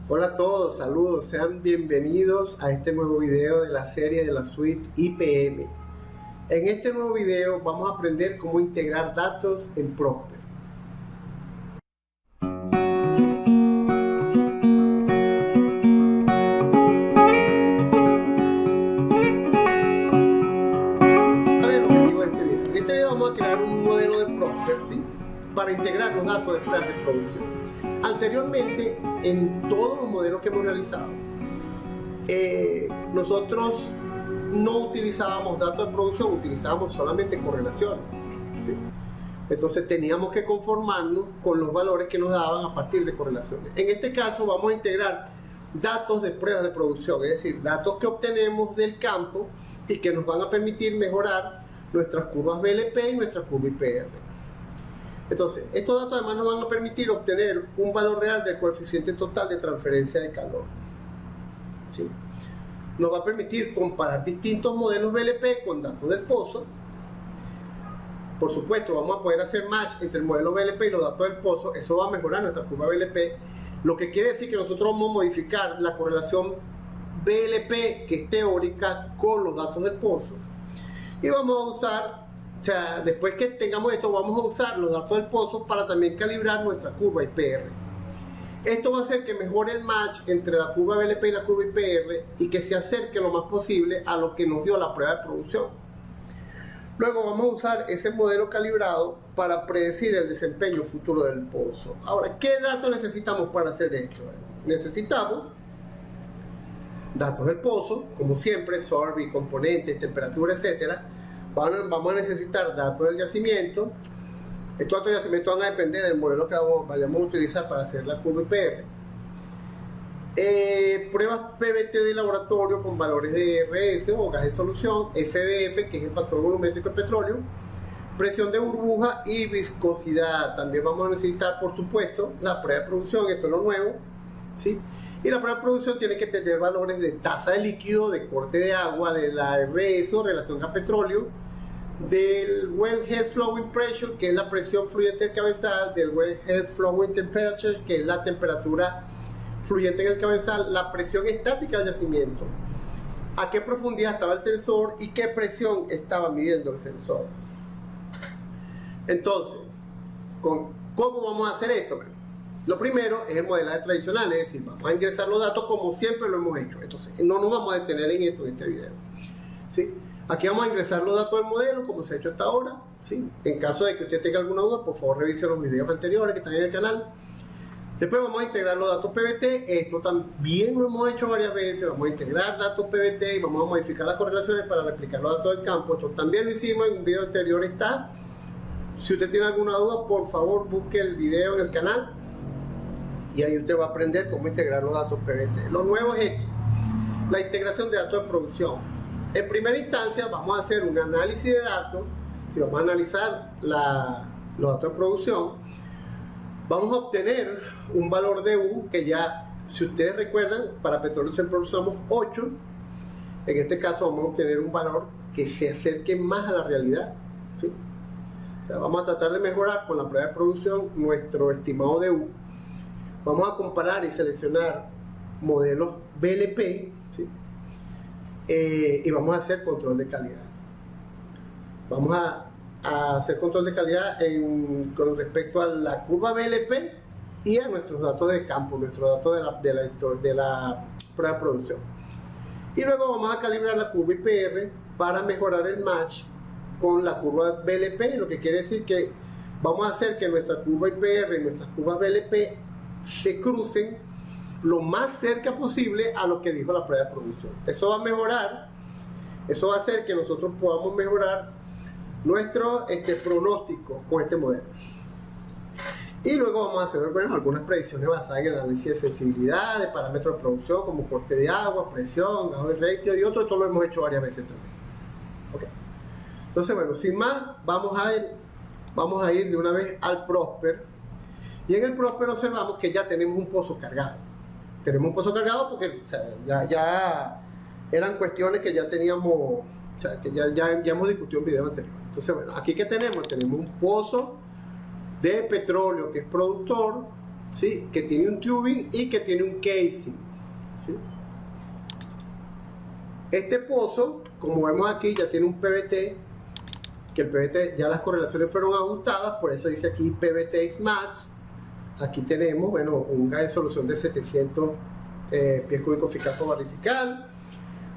Hola a todos, saludos, sean bienvenidos a este nuevo video de la serie de la suite IPM. En este nuevo video vamos a aprender cómo integrar datos en Prosper. ¿Cuál es el objetivo de este video? En este video vamos a crear un modelo de Prosper, ¿sí?, para integrar los datos de pruebas de producción. Anteriormente, en todos los modelos que hemos realizado, nosotros no utilizábamos datos de producción, utilizábamos solamente correlaciones, ¿sí? Entonces teníamos que conformarnos con los valores que nos daban a partir de correlaciones. En este caso vamos a integrar datos de pruebas de producción, es decir, datos que obtenemos del campo y que nos van a permitir mejorar nuestras curvas BLP y nuestra curva IPR. Entonces, estos datos además nos van a permitir obtener un valor real del coeficiente total de transferencia de calor, ¿sí? Nos va a permitir comparar distintos modelos BLP con datos del pozo. Por supuesto, vamos a poder hacer match entre el modelo BLP y los datos del pozo. Eso va a mejorar nuestra curva BLP, lo que quiere decir que nosotros vamos a modificar la correlación BLP, que es teórica, con los datos del pozo. Y vamos a usar, después que tengamos esto, vamos a usar los datos del pozo para también calibrar nuestra curva IPR. Esto va a hacer que mejore el match entre la curva BLP y la curva IPR y que se acerque lo más posible a lo que nos dio la prueba de producción. Luego vamos a usar ese modelo calibrado para predecir el desempeño futuro del pozo. Ahora, ¿qué datos necesitamos para hacer esto? Necesitamos datos del pozo, como siempre, sorbit, componentes, temperatura, etcétera. Vamos a necesitar datos del yacimiento. Estos datos de yacimiento van a depender del modelo que vayamos a utilizar para hacer la curva IPR. Pruebas PVT de laboratorio con valores de RS o gas en solución, FDF, que es el factor volumétrico del petróleo, presión de burbuja y viscosidad. También vamos a necesitar, por supuesto, la prueba de producción, esto es lo nuevo, ¿sí? Y la prueba de producción tiene que tener valores de tasa de líquido, de corte de agua, de la RS o relación gas-petróleo, del Wellhead Flowing Pressure, que es la presión fluyente del cabezal, del Wellhead Flowing Temperature, que es la temperatura fluyente en el cabezal, la presión estática del yacimiento, a qué profundidad estaba el sensor y qué presión estaba midiendo el sensor. Entonces, ¿cómo vamos a hacer esto? Lo primero es el modelaje tradicional, es decir, vamos a ingresar los datos como siempre lo hemos hecho. Entonces, no nos vamos a detener en esto en este video, ¿sí? Aquí vamos a ingresar los datos del modelo como se ha hecho hasta ahora, ¿sí? En caso de que usted tenga alguna duda, por favor revise los videos anteriores que están en el canal. Después vamos a integrar los datos PVT. Esto también lo hemos hecho varias veces. Vamos a integrar datos PVT y vamos a modificar las correlaciones para replicar los datos del campo. Esto también lo hicimos en un video anterior, está. Si usted tiene alguna duda, por favor busque el video en el canal y ahí usted va a aprender cómo integrar los datos PVT. Lo nuevo es esto, la integración de datos de producción. En primera instancia vamos a hacer un análisis de datos. Si vamos a analizar los datos de producción, vamos a obtener un valor de U que ya, si ustedes recuerdan, para petróleo siempre usamos 8. En este caso vamos a obtener un valor que se acerque más a la realidad, ¿sí? O sea, vamos a tratar de mejorar con la prueba de producción nuestro estimado de U. Vamos a comparar y seleccionar modelos BLP, ¿sí? Y vamos a hacer control de calidad. Vamos a hacer control de calidad con respecto a la curva BLP y a nuestros datos de campo, nuestros datos de la prueba de producción. Y luego vamos a calibrar la curva IPR para mejorar el match con la curva BLP, lo que quiere decir que vamos a hacer que nuestra curva IPR y nuestras curvas BLP se crucen lo más cerca posible a lo que dijo la prueba de producción. Eso va a mejorar, eso va a hacer que nosotros podamos mejorar nuestro pronóstico con este modelo. Y luego vamos a hacer algunas predicciones basadas en el análisis de sensibilidad, de parámetros de producción como corte de agua, presión, gas de ratio y otro. Esto lo hemos hecho varias veces también. Okay. Entonces, bueno, sin más, vamos a ir de una vez al Prosper. Y en el Prosper observamos que ya tenemos un pozo cargado. Tenemos un pozo cargado porque ya eran cuestiones que ya teníamos, que ya hemos discutido en video anterior. Entonces, bueno, aquí que tenemos un pozo de petróleo que es productor, ¿sí? Que tiene un tubing y que tiene un casing, ¿sí? Este pozo, como vemos aquí, ya tiene un PVT, que el PVT ya las correlaciones fueron ajustadas, por eso dice aquí PVT is max. Aquí tenemos, bueno, un gas de solución de 700 pies cúbicos fiscal por barril fiscal,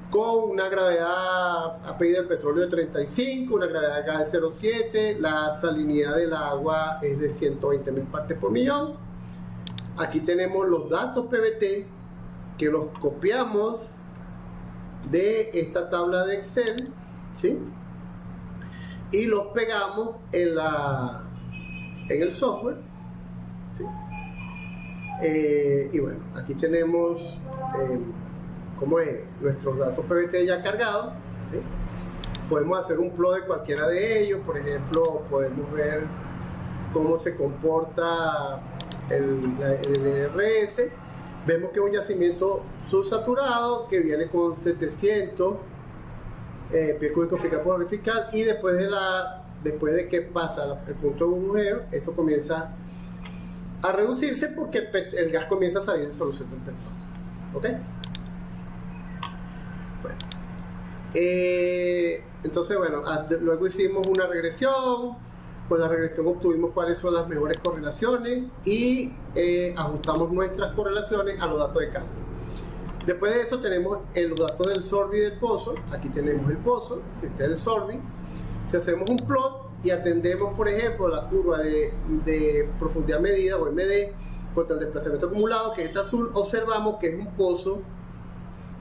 con una gravedad API del petróleo de 35, una gravedad de gas de 0,7, la salinidad del agua es de 120.000 partes por millón. Aquí tenemos los datos PVT que los copiamos de esta tabla de Excel, ¿sí? Y los pegamos en el software, ¿sí? Y bueno, aquí tenemos como es nuestros datos PVT ya cargados, ¿sí? Podemos hacer un plot de cualquiera de ellos. Por ejemplo, podemos ver cómo se comporta el NRS. Vemos que es un yacimiento subsaturado que viene con 700 pies cúbicos fiscal por barril fiscal, y después de que pasa el punto de burbujeo, esto comienza a reducirse porque el gas comienza a salir de solución del petróleo. ¿Ok? Bueno. Entonces, bueno, luego hicimos una regresión. Con la regresión obtuvimos cuáles son las mejores correlaciones y ajustamos nuestras correlaciones a los datos de cambio. Después de eso tenemos los datos del Sorbi del pozo. Aquí tenemos el pozo, este es el Sorbi. Si hacemos un plot y atendemos, por ejemplo, la curva de profundidad medida o MD contra el desplazamiento acumulado, que es este azul, observamos que es un pozo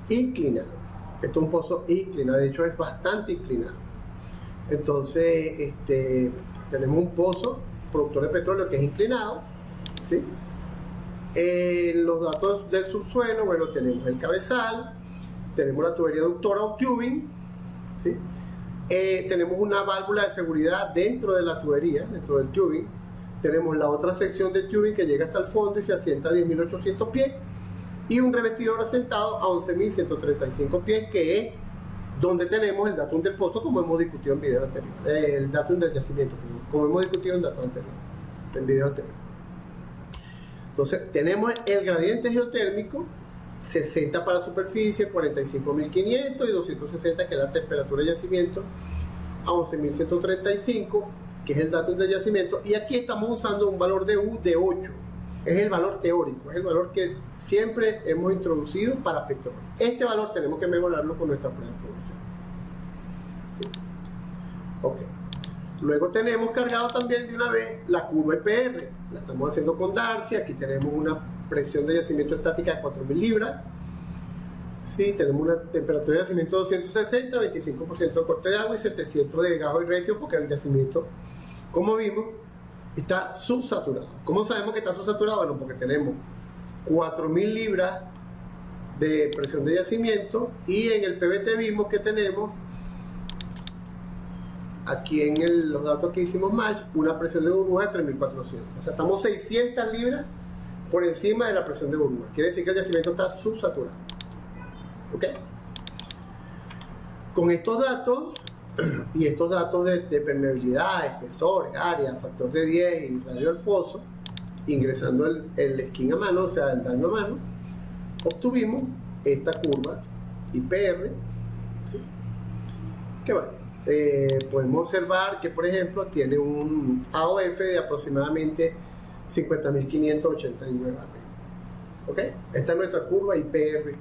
inclinado. Esto es un pozo inclinado, de hecho es bastante inclinado. Entonces, tenemos un pozo productor de petróleo que es inclinado, ¿sí? Los datos del subsuelo, bueno, tenemos el cabezal, tenemos la tubería ductora o tubing, ¿sí? Tenemos una válvula de seguridad dentro de la tubería, dentro del tubing. Tenemos la otra sección del tubing que llega hasta el fondo y se asienta a 10.800 pies, y un revestidor asentado a 11.135 pies, que es donde tenemos el datum del pozo, como hemos discutido en video anterior, el datum del yacimiento, como hemos discutido en video anterior. Entonces, tenemos el gradiente geotérmico, 60 para superficie, 45.500 y 260, que es la temperatura de yacimiento, a 11.135, que es el datum del yacimiento, y aquí estamos usando un valor de U de 8. Es el valor teórico, es el valor que siempre hemos introducido para petróleo. Este valor tenemos que mejorarlo con nuestra prueba de producción. ¿Sí? Ok. Luego tenemos cargado también de una vez la curva IPR. La estamos haciendo con Darcy. Aquí tenemos una presión de yacimiento estática de 4.000 libras. Sí, tenemos una temperatura de yacimiento de 260, 25% de corte de agua y 700 de gajo y retio, porque el yacimiento, como vimos, está subsaturado. ¿Cómo sabemos que está subsaturado? Bueno, porque tenemos 4.000 libras de presión de yacimiento, y en el PVT vimos que tenemos, aquí en los datos que hicimos match, una presión de burbuja de 3.400. O sea, estamos 600 libras por encima de la presión de burbuja. Quiere decir que el yacimiento está subsaturado. ¿Ok? Con estos datos y estos datos de permeabilidad, espesores, área, factor de 10 y radio del pozo, ingresando el skin a mano, o sea, el daño a mano, obtuvimos esta curva IPR, ¿sí? Que bueno, podemos observar que, por ejemplo, tiene un AOF de aproximadamente 50.589 barriles. ¿Ok? Esta es nuestra curva IPR,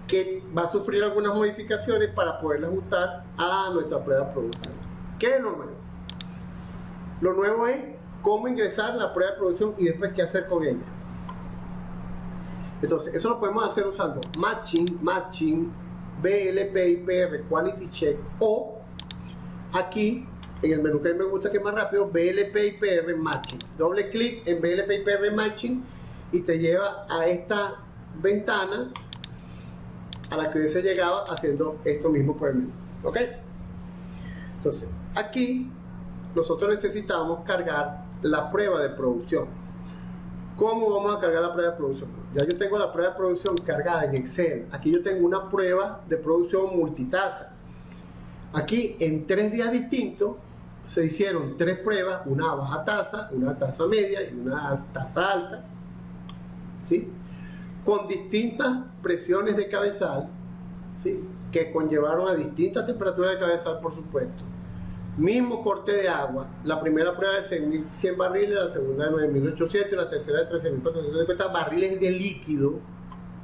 que va a sufrir algunas modificaciones para poderla ajustar a nuestra prueba de producción. ¿Qué es lo nuevo? Lo nuevo es cómo ingresar la prueba de producción y después qué hacer con ella. Entonces, eso lo podemos hacer usando matching, BLP, IPR, Quality Check, o aquí, en el menú que a mí me gusta, que es más rápido, BLP, IPR, Matching. Doble clic en BLP, IPR, Matching y te lleva a esta ventana a la que hubiese llegado haciendo esto mismo por el menú. ¿Ok? Entonces, aquí nosotros necesitamos cargar la prueba de producción. ¿Cómo vamos a cargar la prueba de producción? Ya yo tengo la prueba de producción cargada en Excel. Aquí yo tengo una prueba de producción multitasa. Aquí en 3 días distintos se hicieron 3 pruebas, una baja tasa, una tasa media y una tasa alta. ¿sí? Con distintas presiones de cabezal, ¿sí? Que conllevaron a distintas temperaturas de cabezal, por supuesto. Mismo corte de agua, la primera prueba de 6.100 barriles, la segunda de 9.800 y la tercera de 13.450 barriles de líquido,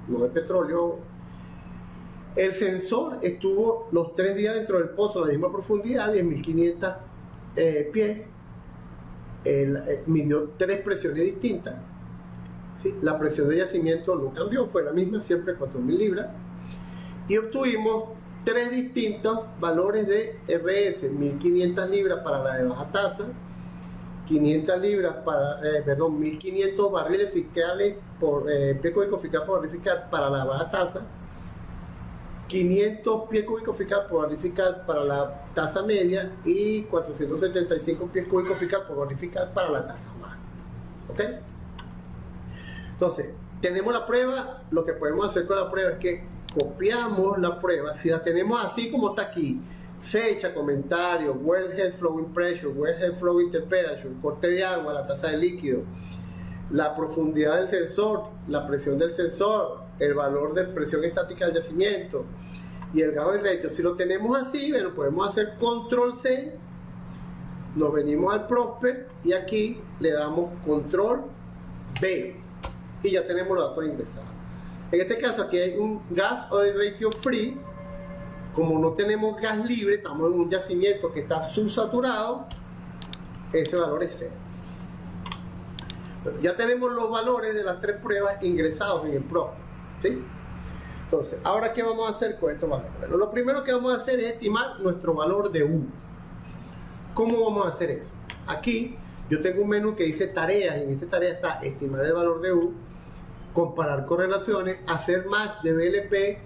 no de petróleo. El sensor estuvo los 3 días dentro del pozo a la misma profundidad, 10.500 pies. Midió 3 presiones distintas. ¿Sí? La presión de yacimiento no cambió, fue la misma, siempre 4.000 libras. Y obtuvimos 3 distintos valores de RS, 1.500 libras para la de baja tasa, 500 libras para, 1.500 barriles fiscales por pie cúbico fiscal por barril fiscal para la baja tasa, 500 pies cúbicos fiscal por barril fiscal para la tasa media y 475 pies cúbicos fiscal por barril fiscal para la tasa baja. ¿Ok? Entonces, tenemos la prueba. Lo que podemos hacer con la prueba es que copiamos la prueba. Si la tenemos así como está aquí, fecha, comentario, wellhead flowing pressure, wellhead flowing temperature, corte de agua, la tasa de líquido, la profundidad del sensor, la presión del sensor, el valor de presión estática del yacimiento y el gas oil ratio. Si lo tenemos así, bueno, podemos hacer control C, nos venimos al Prosper y aquí le damos control B y ya tenemos los datos ingresados. En este caso aquí hay un gas oil ratio free. Como no tenemos gas libre, estamos en un yacimiento que está subsaturado, ese valor es 0. Bueno, ya tenemos los valores de las 3 pruebas ingresados en el Prosper, ¿sí? Entonces, ahora ¿qué vamos a hacer con estos valores? Bueno, lo primero que vamos a hacer es estimar nuestro valor de U. ¿Cómo vamos a hacer eso? Aquí yo tengo un menú que dice tareas, y en esta tarea está estimar el valor de U, comparar correlaciones, hacer match de BLP,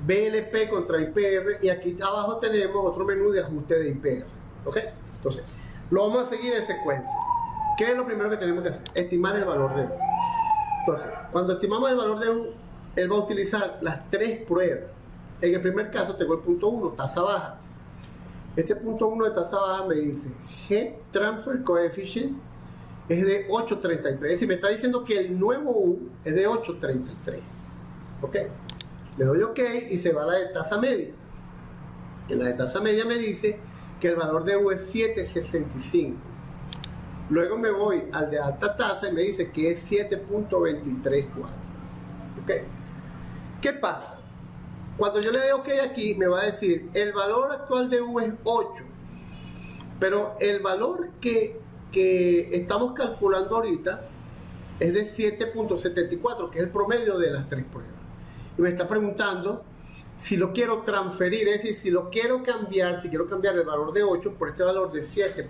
BLP contra IPR, y aquí abajo tenemos otro menú de ajuste de IPR. ¿Ok? Entonces, lo vamos a seguir en secuencia. ¿Qué es lo primero que tenemos que hacer? Estimar el valor de U. Entonces, cuando estimamos el valor de U, él va a utilizar las 3 pruebas. En el primer caso tengo el punto 1, tasa baja. Este punto 1 de tasa baja me dice Heat Transfer Coefficient es de 8.33. Es decir, me está diciendo que el nuevo U es de 8.33. ¿Ok? Le doy OK y se va a la de tasa media. En la de tasa media me dice que el valor de U es 7.65. Luego me voy al de alta tasa y me dice que es 7.234. ¿Ok? ¿Qué pasa? Cuando yo le doy OK aquí, me va a decir el valor actual de U es 8. Pero el valor que estamos calculando ahorita es de 7.74, que es el promedio de las 3 pruebas. Y me está preguntando si lo quiero transferir, es decir, si lo quiero cambiar, si quiero cambiar el valor de 8 por este valor de 7.74.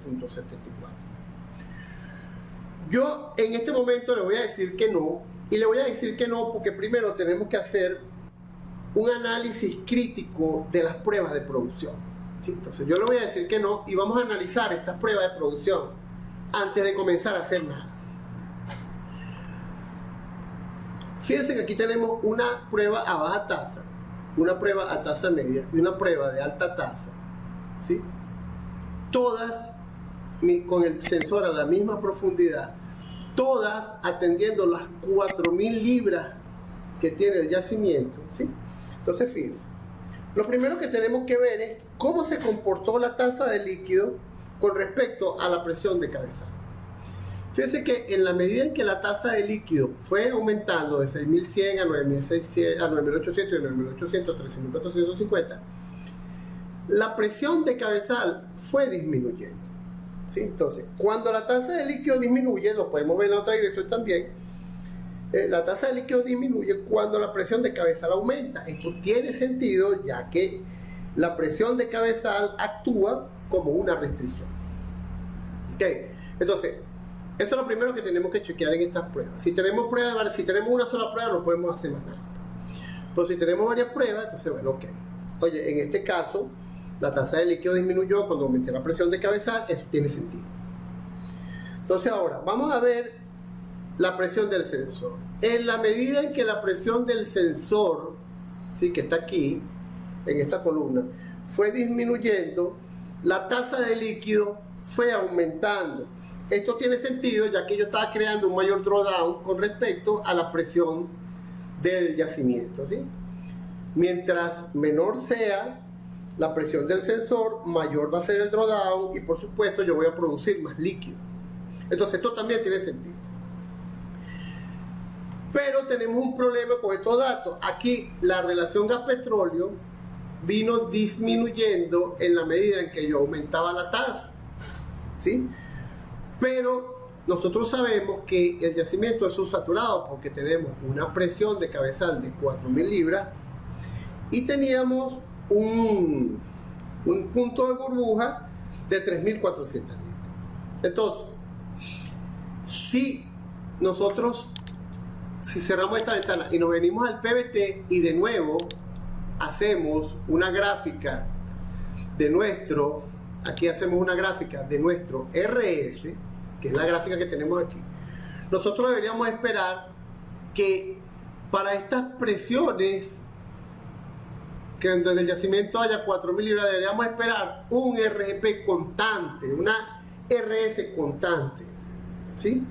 Yo en este momento le voy a decir que no, y le voy a decir que no porque primero tenemos que hacer un análisis crítico de las pruebas de producción. ¿Sí? Entonces yo le voy a decir que no y vamos a analizar estas pruebas de producción antes de comenzar a hacer nada. Fíjense que aquí tenemos una prueba a baja tasa, una prueba a tasa media y una prueba de alta tasa, ¿sí? Todas con el sensor a la misma profundidad, todas atendiendo las 4.000 libras que tiene el yacimiento, ¿sí? Entonces fíjense, lo primero que tenemos que ver es cómo se comportó la tasa de líquido con respecto a la presión de cabezal. Fíjense que en la medida en que la tasa de líquido fue aumentando de 6.100 a 9.600, a 9.800 y 9.800 a 13.450, la presión de cabezal fue disminuyendo. ¿Sí? Entonces, cuando la tasa de líquido disminuye, lo podemos ver en la otra dirección también, la tasa de líquido disminuye cuando la presión de cabezal aumenta. Esto tiene sentido ya que la presión de cabezal actúa como una restricción. ¿Ok? Entonces, eso es lo primero que tenemos que chequear en estas pruebas. Si tenemos una sola prueba no podemos hacer más nada. Pero si tenemos varias pruebas, entonces bueno, ok. Oye, en este caso, la tasa de líquido disminuyó cuando aumenté la presión de cabezal, eso tiene sentido. Entonces ahora, vamos a ver la presión del sensor. En la medida en que la presión del sensor, ¿sí? Que está aquí, en esta columna, fue disminuyendo, la tasa de líquido fue aumentando. esto tiene sentido ya que yo estaba creando un mayor drawdown con respecto a la presión del yacimiento, ¿sí? Mientras menor sea la presión del sensor, mayor va a ser el drawdown y por supuesto yo voy a producir más líquido. Entonces esto también tiene sentido. Pero tenemos un problema con estos datos. Aquí la relación gas-petróleo vino disminuyendo en la medida en que yo aumentaba la tasa, ¿sí? Pero nosotros sabemos que el yacimiento es subsaturado porque tenemos una presión de cabezal de 4.000 libras y teníamos un punto de burbuja de 3.400 libras. Entonces, si cerramos esta ventana y nos venimos al PVT y de nuevo hacemos una gráfica de nuestro, aquí hacemos una gráfica de nuestro RS, que es la gráfica que tenemos aquí, nosotros deberíamos esperar que para estas presiones que en el yacimiento haya 4.000 libras, deberíamos esperar un RGP constante, una RS constante, ¿sí?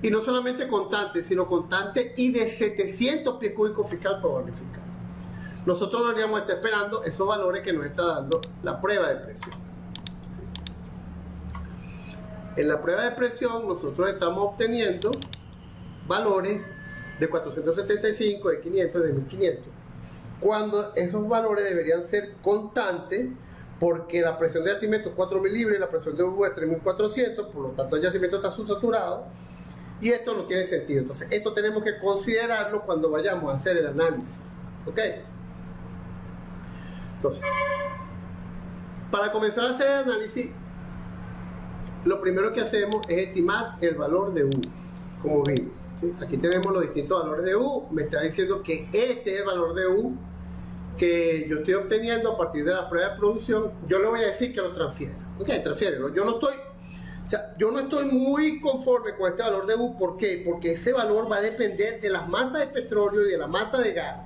Y no solamente constante, sino constante y de 700 pies cúbicos fiscal por barrificar. Nosotros deberíamos estar esperando esos valores que nos está dando la prueba de presión. En la prueba de presión nosotros estamos obteniendo valores de 475, de 500, de 1500. Cuando esos valores deberían ser constantes porque la presión de yacimiento es 4.000 libras y la presión de burbuja es 3.400, por lo tanto el yacimiento está subsaturado y esto no tiene sentido. Entonces esto tenemos que considerarlo cuando vayamos a hacer el análisis, ¿ok? Entonces, para comenzar a hacer el análisis, lo primero que hacemos es estimar el valor de U, como vimos, ¿sí? Aquí tenemos los distintos valores de U. Me está diciendo que este es el valor de U que yo estoy obteniendo a partir de la prueba de producción. Yo le voy a decir que lo transfiera. Ok, transfiérelo. Yo no estoy muy conforme con este valor de U. ¿Por qué? Porque ese valor va a depender de las masas de petróleo y de la masa de gas.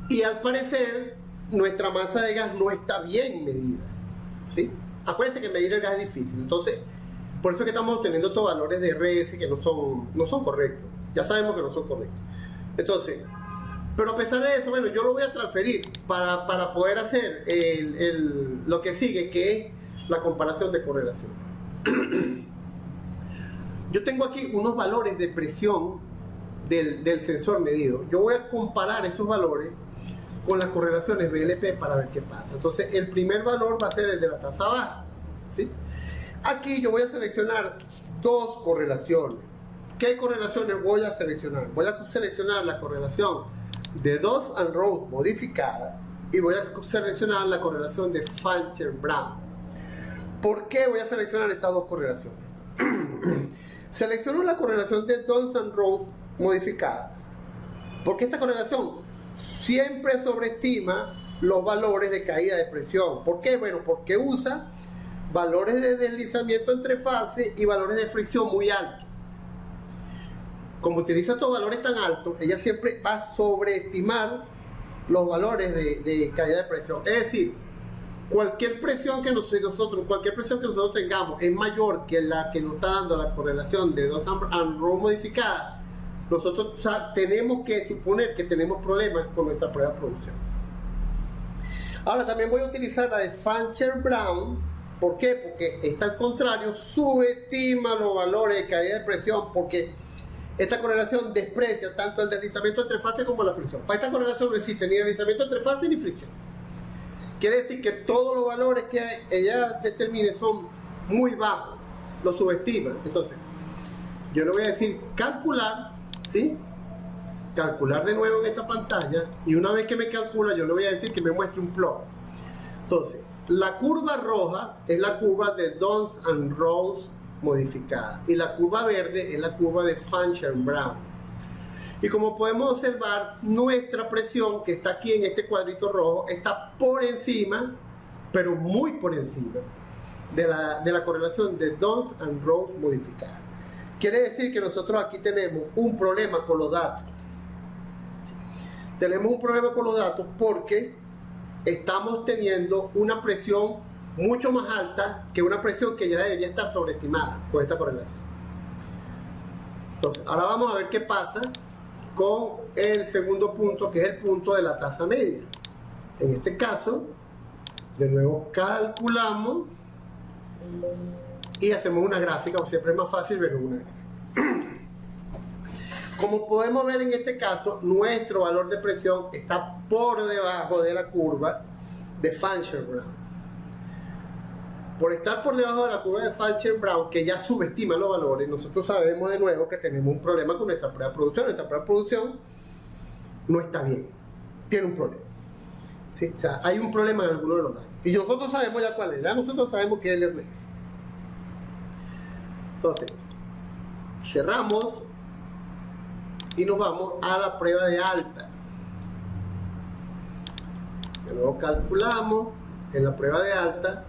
Y al parecer, nuestra masa de gas no está bien medida, ¿sí? Acuérdense que medir el gas es difícil. Entonces, por eso es que estamos obteniendo estos valores de RS que no son correctos. Ya sabemos que no son correctos. Entonces, pero a pesar de eso, bueno, yo lo voy a transferir para poder hacer lo que sigue, que es la comparación de correlación. Yo tengo aquí unos valores de presión del sensor medido. Yo voy a comparar esos valores con las correlaciones BLP para ver qué pasa. Entonces, el primer valor va a ser el de la tasa baja, ¿sí? Aquí yo voy a seleccionar dos correlaciones. ¿Qué correlaciones voy a seleccionar? Voy a seleccionar la correlación de Dodds and Rhodes modificada y voy a seleccionar la correlación de Fancher-Brown. ¿Por qué voy a seleccionar estas dos correlaciones? Selecciono la correlación de Dodds and Rhodes modificada porque esta correlación siempre sobreestima los valores de caída de presión. ¿Por qué? Bueno, porque usa valores de deslizamiento entre fases y valores de fricción muy altos. Como utiliza estos valores tan altos, ella siempre va a sobreestimar los valores de caída de presión. Es decir, cualquier presión que nosotros tengamos es mayor que la que nos está dando la correlación de Dodds and Rhodes modificada, nosotros tenemos que suponer que tenemos problemas con nuestra prueba de producción. Ahora también voy a utilizar la de Fancher-Brown. ¿Por qué? Porque esta al contrario subestima los valores de caída de presión, porque esta correlación desprecia tanto el deslizamiento entre fases como la fricción. Para esta correlación no existe ni deslizamiento entre fases ni fricción. Quiere decir que todos los valores que ella determine son muy bajos, lo subestima. Entonces, yo le voy a decir calcular, ¿sí? Calcular de nuevo en esta pantalla, y una vez que me calcula, yo le voy a decir que me muestre un plot. Entonces, la curva roja es la curva de Dodds and Rhodes modificada y la curva verde es la curva de Fancher-Brown. Y como podemos observar, nuestra presión que está aquí en este cuadrito rojo está por encima, pero muy por encima de la correlación de Dodds and Rhodes modificada. Quiere decir que nosotros aquí tenemos un problema con los datos. Tenemos un problema con los datos porque estamos teniendo una presión mucho más alta que una presión que ya debería estar sobreestimada con esta correlación. Entonces, ahora vamos a ver qué pasa con el segundo punto, que es el punto de la tasa media. En este caso, de nuevo calculamos y hacemos una gráfica, o siempre es más fácil ver una gráfica. Como podemos ver en este caso, nuestro valor de presión está por debajo de la curva de Fancher-Brown. Por estar por debajo de la curva de Fancher-Brown, que ya subestima los valores, nosotros sabemos de nuevo que tenemos un problema con nuestra prueba de producción. Nuestra prueba de producción no está bien, tiene un problema. ¿Sí? O sea, hay un problema en alguno de los datos. Y nosotros sabemos ya cuál es, ya nosotros sabemos que es el RS. Entonces, cerramos y nos vamos a la prueba de alta. De nuevo calculamos en la prueba de alta,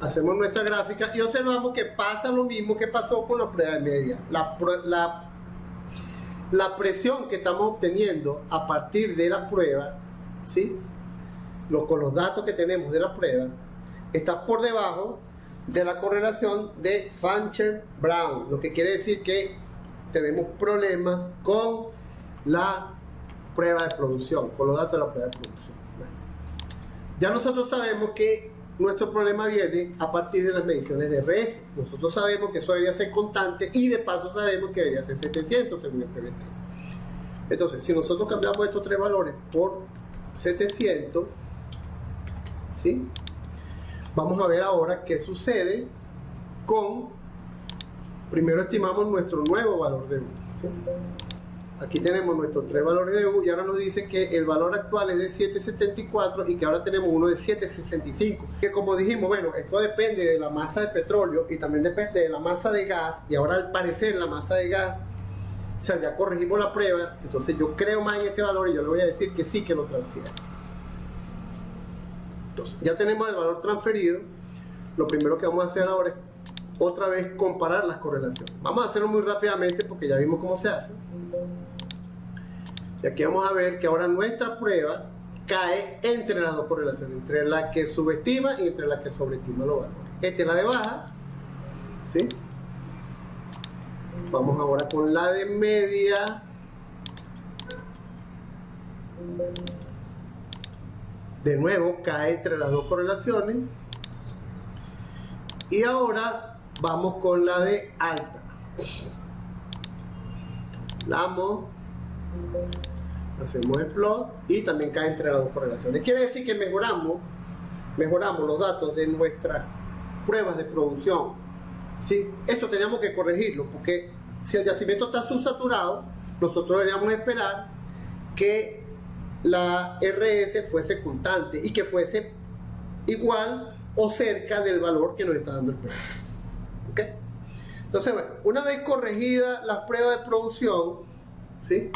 hacemos nuestra gráfica y observamos que pasa lo mismo que pasó con la prueba de media. La presión que estamos obteniendo a partir de la prueba, ¿sí? Con los datos que tenemos de la prueba, está por debajo de la correlación de Fancher-Brown, lo que quiere decir que tenemos problemas con la prueba de producción, con los datos de la prueba de producción. Bueno, ya nosotros sabemos que nuestro problema viene a partir de las mediciones de RS. Nosotros sabemos que eso debería ser constante y de paso sabemos que debería ser 700 según el PBT. Entonces, si nosotros cambiamos estos tres valores por 700, ¿sí? Vamos a ver ahora qué sucede con... Primero estimamos nuestro nuevo valor de U, ¿sí? Aquí tenemos nuestros tres valores de U y ahora nos dice que el valor actual es de 774 y que ahora tenemos uno de 765. Que como dijimos, bueno, esto depende de la masa de petróleo y también depende de la masa de gas, y ahora al parecer la masa de gas, o sea, ya corregimos la prueba, entonces yo creo más en este valor y yo le voy a decir que sí que lo transfiere. Entonces, ya tenemos el valor transferido. Lo primero que vamos a hacer ahora es otra vez comparar las correlaciones. Vamos a hacerlo muy rápidamente porque ya vimos cómo se hace. Y aquí vamos a ver que ahora nuestra prueba cae entre las dos correlaciones, entre la que subestima y entre la que sobreestima los valores. Esta es la de baja, ¿sí? Vamos ahora con la de media. De nuevo cae entre las dos correlaciones. Y ahora vamos con la de alta. Calculamos, hacemos el plot y también cae entre las dos correlaciones. Quiere decir que mejoramos los datos de nuestras pruebas de producción, ¿sí? Eso teníamos que corregirlo, porque si el yacimiento está subsaturado, nosotros deberíamos esperar que la RS fuese constante y que fuese igual o cerca del valor que nos está dando el precio. ¿Ok? Entonces, bueno, una vez corregida las pruebas de producción, ¿sí?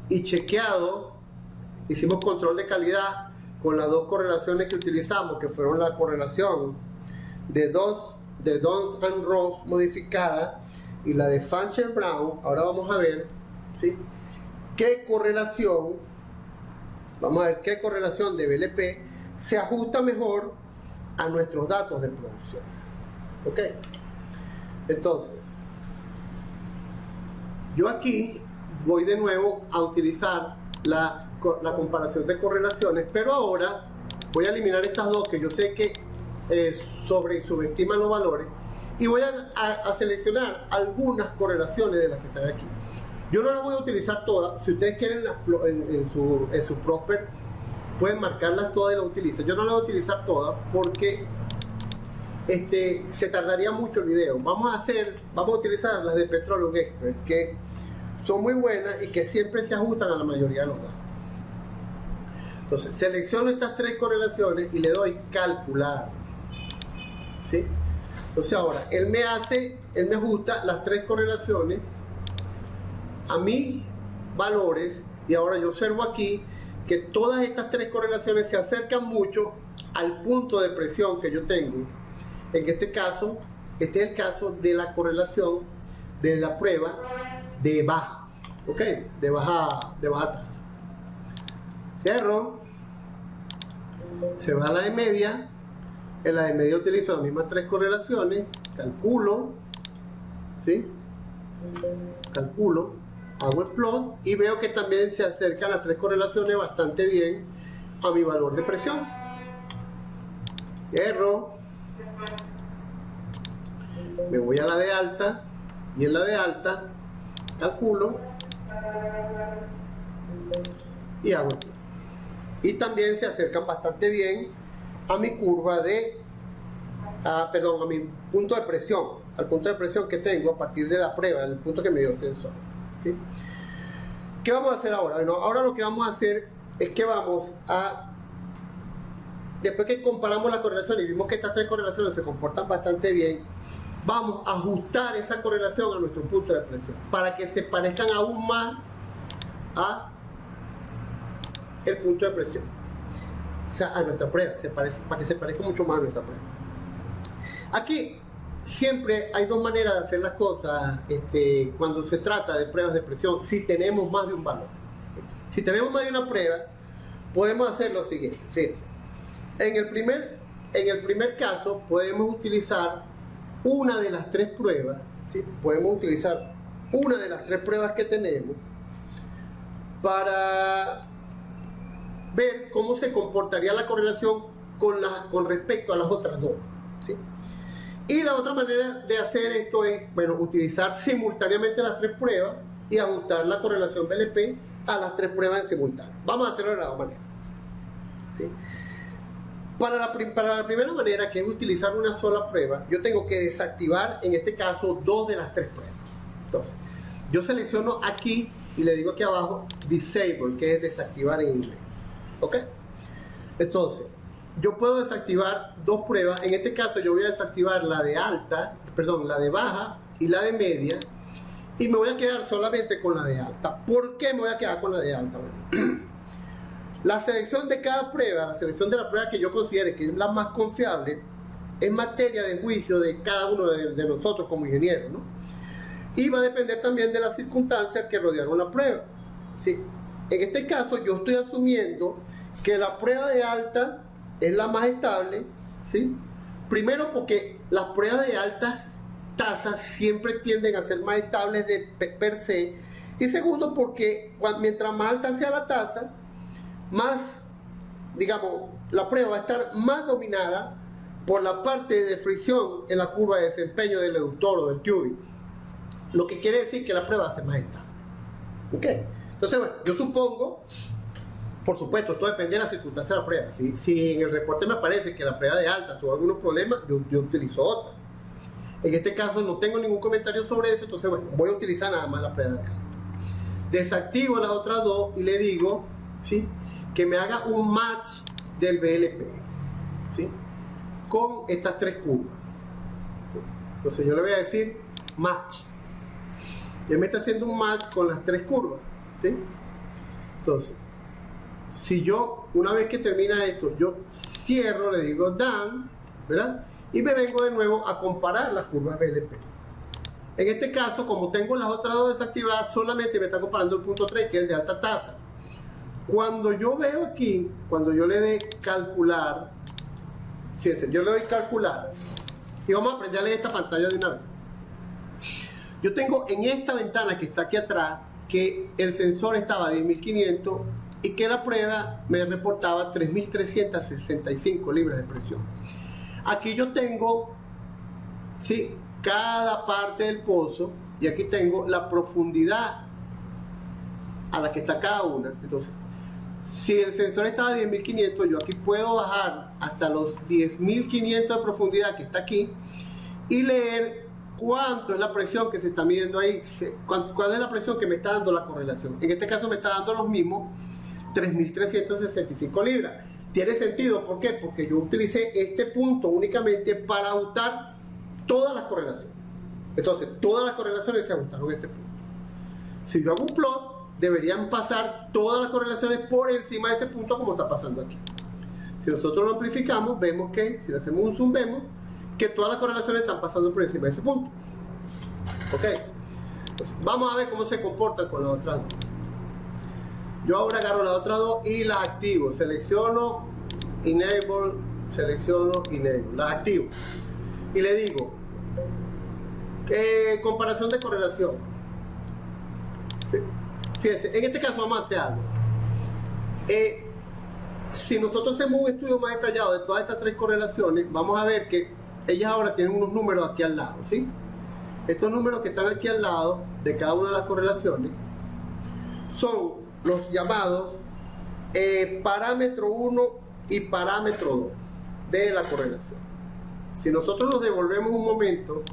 Y chequeado, hicimos control de calidad con las dos correlaciones que utilizamos, que fueron la correlación de Dodds and Ross modificada y la de Fancher-Brown. Ahora vamos a ver, ¿sí? Vamos a ver qué correlación de BLP se ajusta mejor a nuestros datos de producción. ¿Ok? Entonces, yo aquí voy de nuevo a utilizar la comparación de correlaciones, pero ahora voy a eliminar estas dos que yo sé que sobre y subestiman los valores, y voy a seleccionar algunas correlaciones de las que están aquí. Yo no las voy a utilizar todas. Si ustedes quieren en su Prosper pueden marcarlas todas y las utilizan. Yo no las voy a utilizar todas porque se tardaría mucho el video. Vamos a utilizar las de Petroleum Expert, que son muy buenas y que siempre se ajustan a la mayoría de los datos. Entonces selecciono estas tres correlaciones y le doy calcular, ¿sí? Entonces ahora él me ajusta las tres correlaciones a mis valores, y ahora yo observo aquí que todas estas tres correlaciones se acercan mucho al punto de presión que yo tengo. En este caso, este es el caso de la correlación de la prueba de baja, ¿ok? De baja tasa. Cierro, se va a la de media, En la de medio utilizo las mismas 3 correlaciones, calculo, ¿sí? Calculo, hago el plot y veo que también se acercan las 3 correlaciones bastante bien a mi valor de presión. Cierro, me voy a la de alta y en la de alta calculo y hago el plot. Y también se acercan bastante bien a mi curva de, a mi punto de presión, al punto de presión que tengo a partir de la prueba, el punto que me dio el sensor, ¿sí? ¿Qué vamos a hacer ahora? Bueno, ahora lo que vamos a hacer es que vamos a, después que comparamos las correlaciones y vimos que estas 3 correlaciones se comportan bastante bien, vamos a ajustar esa correlación a nuestro punto de presión para que se parezcan aún más a el punto de presión, o sea, a nuestra prueba, para que se parezca mucho más a nuestra prueba. Aquí siempre hay 2 maneras de hacer las cosas cuando se trata de pruebas de presión, si tenemos más de un valor. Si tenemos más de una prueba, podemos hacer lo siguiente. Fíjense, en el primer caso podemos utilizar una de las 3 pruebas, ¿sí? Podemos utilizar una de las 3 pruebas que tenemos para ver cómo se comportaría la correlación con respecto a las otras 2, ¿sí? Y la otra manera de hacer esto es, bueno, utilizar simultáneamente las 3 pruebas y ajustar la correlación BLP a las 3 pruebas en simultáneo. Vamos a hacerlo de la manera, ¿sí? Para la primera manera, que es utilizar una sola prueba, yo tengo que desactivar, en este caso, 2 de las 3 pruebas. Entonces, yo selecciono aquí y le digo aquí abajo, Disable, que es desactivar en inglés. ¿Ok? Entonces, yo puedo desactivar 2 pruebas. En este caso yo voy a desactivar la de la de baja y la de media, y me voy a quedar solamente con la de alta. ¿Por qué me voy a quedar con la de alta? Bueno, la selección de cada prueba, la selección de la prueba que yo considere que es la más confiable, es materia de juicio de cada uno de nosotros como ingenieros, ¿no? Y va a depender también de las circunstancias que rodearon la prueba, ¿sí? En este caso yo estoy asumiendo que la prueba de alta es la más estable, ¿sí? Primero porque las pruebas de altas tasas siempre tienden a ser más estables per se, y segundo porque mientras más alta sea la tasa, más, digamos, la prueba va a estar más dominada por la parte de fricción en la curva de desempeño del eductor o del tubing, lo que quiere decir que la prueba va a ser más estable. ¿Ok? Entonces, bueno, yo supongo, por supuesto, todo depende de la circunstancia de la prueba. Si en el reporte me aparece que la prueba de alta tuvo algunos problemas, yo utilizo otra. En este caso no tengo ningún comentario sobre eso, entonces bueno, voy a utilizar nada más la prueba de alta. Desactivo las otras 2 y le digo, ¿sí?, que me haga un match del BLP, ¿sí?, con estas 3 curvas. Entonces yo le voy a decir match. Y él me está haciendo un match con las 3 curvas, ¿sí? Entonces, si yo, una vez que termina esto, yo cierro, le digo done, ¿verdad? Y me vengo de nuevo a comparar las curvas BLP. En este caso, como tengo las otras 2 desactivadas, solamente me está comparando el punto 3, que es el de alta tasa. Cuando yo veo aquí, cuando yo le dé calcular, fíjense, yo le doy calcular, y vamos a aprender a leer esta pantalla de una vez. Yo tengo en esta ventana que está aquí atrás, que el sensor estaba a 10.500 y que la prueba me reportaba 3.365 libras de presión. Aquí yo tengo, ¿sí?, cada parte del pozo, y aquí tengo la profundidad a la que está cada una. Entonces, si el sensor estaba a 10.500, yo aquí puedo bajar hasta los 10.500 de profundidad que está aquí y leer cuánto es la presión que se está midiendo ahí, cuál es la presión que me está dando la correlación. En este caso me está dando los mismos 3.365 libras. Tiene sentido, ¿por qué? Porque yo utilicé este punto únicamente para ajustar todas las correlaciones. Entonces, todas las correlaciones se ajustaron a este punto. Si yo hago un plot, deberían pasar todas las correlaciones por encima de ese punto, como está pasando aquí. Si nosotros lo amplificamos, vemos que, si le hacemos un zoom, vemos que todas las correlaciones están pasando por encima de ese punto. Ok, entonces, vamos a ver cómo se comportan con las otras 2. Yo ahora agarro las otras 2 y las activo. Selecciono Enable selecciono y negro, las activo. Y le digo, comparación de correlación. Fíjense, en este caso vamos a hacer algo. Si nosotros hacemos un estudio más detallado de todas estas tres correlaciones, vamos a ver que ellas ahora tienen unos números aquí al lado, ¿sí? Estos números que están aquí al lado de cada una de las correlaciones son los llamados parámetro 1 y parámetro 2 de la correlación. Si nosotros nos devolvemos un momento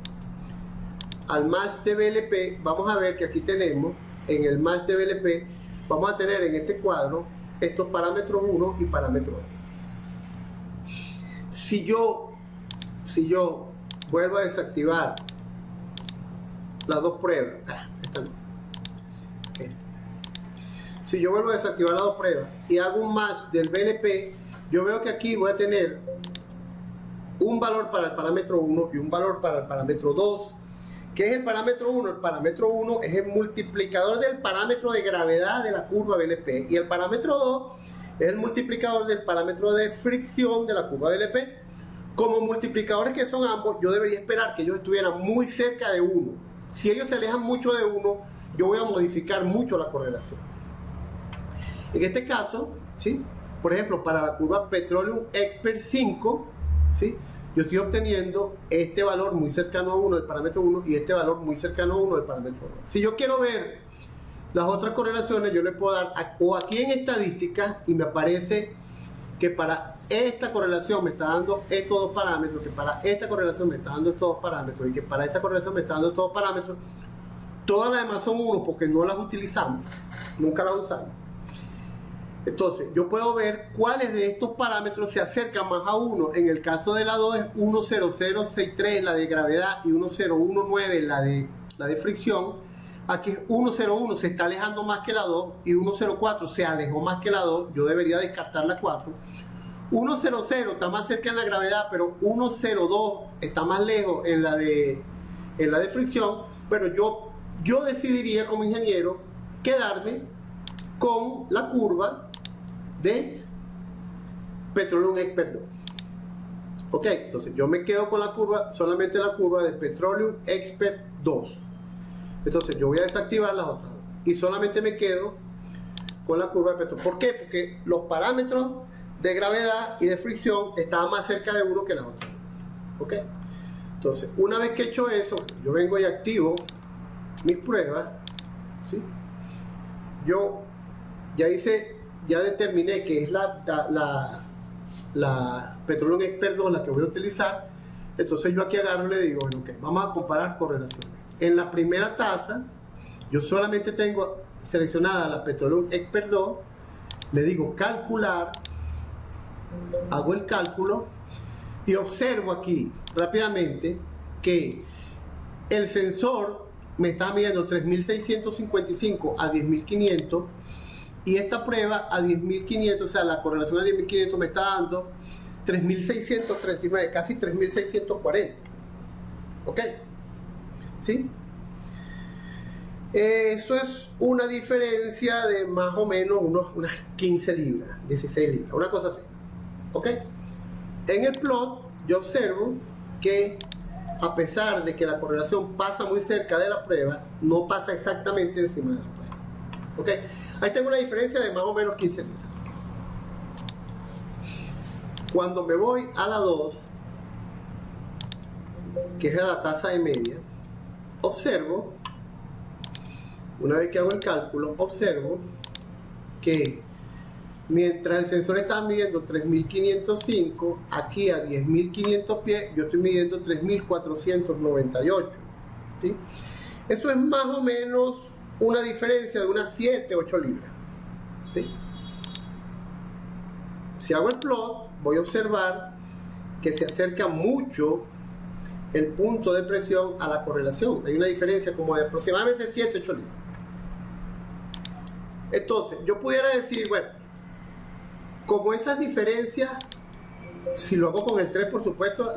al match de BLP, vamos a ver que aquí tenemos, en el match de BLP, vamos a tener en este cuadro estos parámetros 1 y parámetro 2. Si yo vuelvo a desactivar las dos pruebas, esta no, esta. Si yo vuelvo a desactivar las dos pruebas y hago un match del BLP, yo veo que aquí voy a tener un valor para el parámetro 1 y un valor para el parámetro 2. ¿Qué es el parámetro 1? El parámetro 1 es el multiplicador del parámetro de gravedad de la curva BLP y el parámetro 2 es el multiplicador del parámetro de fricción de la curva BLP. Como multiplicadores que son ambos, yo debería esperar que ellos estuvieran muy cerca de 1. Si ellos se alejan mucho de 1, yo voy a modificar mucho la correlación. En este caso, ¿sí? Por ejemplo, para la curva Petroleum Expert 5, ¿sí? Yo estoy obteniendo este valor muy cercano a 1 del parámetro 1 y este valor muy cercano a 1 del parámetro 2. Si yo quiero ver las otras correlaciones, yo le puedo dar o aquí en estadística y me aparece que para esta correlación me está dando estos dos parámetros, que para esta correlación me está dando estos dos parámetros y que para esta correlación me está dando estos dos parámetros. Todas las demás son 1 porque no las utilizamos, nunca las usamos. Entonces, yo puedo ver cuáles de estos parámetros se acercan más a 1. En el caso de la 2 es 10063, la de gravedad, y 1019, la de fricción. Aquí es 101, se está alejando más que la 2, y 104 se alejó más que la 2. Yo debería descartar la 4. 100 está más cerca en la gravedad, pero 102 está más lejos en la de fricción. Bueno, yo decidiría como ingeniero quedarme con la curva de Petroleum Expert 2. Ok, entonces yo me quedo con la curva, solamente la curva de Petroleum Expert 2. Entonces yo voy a desactivar las otras dos y solamente me quedo con la curva de petróleo. ¿Por qué? Porque los parámetros de gravedad y de fricción estaban más cerca de 1 que las otras. Ok, entonces una vez que he hecho eso, yo vengo y activo mis pruebas, ¿sí? Yo ya determiné que es la Petroleum Expert 2 la que voy a utilizar. Entonces yo aquí agarro y le digo, bueno, okay, vamos a comparar correlaciones. En la primera tasa, yo solamente tengo seleccionada la Petroleum Expert 2, le digo calcular, hago el cálculo y observo aquí rápidamente que el sensor me está midiendo 3655 a 10500 y esta prueba a 10.500, o sea, la correlación a 10.500 me está dando 3.639, casi 3.640. ¿Ok? ¿Sí? Eso es una diferencia de más o menos unas 15 libras, 16 libras, una cosa así. ¿Ok? En el plot yo observo que a pesar de que la correlación pasa muy cerca de la prueba, no pasa exactamente encima de la prueba. ¿Ok? Ahí tengo una diferencia de más o menos 15 libras. Cuando me voy a la 2, que es la tasa de media, observo, una vez que hago el cálculo, observo que mientras el sensor está midiendo 3.505, aquí a 10.500 pies, yo estoy midiendo 3.498. ¿Sí? Eso es más o menos una diferencia de unas 7, 8 libras. ¿Sí? Si hago el plot, voy a observar que se acerca mucho el punto de presión a la correlación. Hay una diferencia como de aproximadamente 7, 8 libras. Entonces, yo pudiera decir, bueno, como esas diferencias, si lo hago con el 3, por supuesto,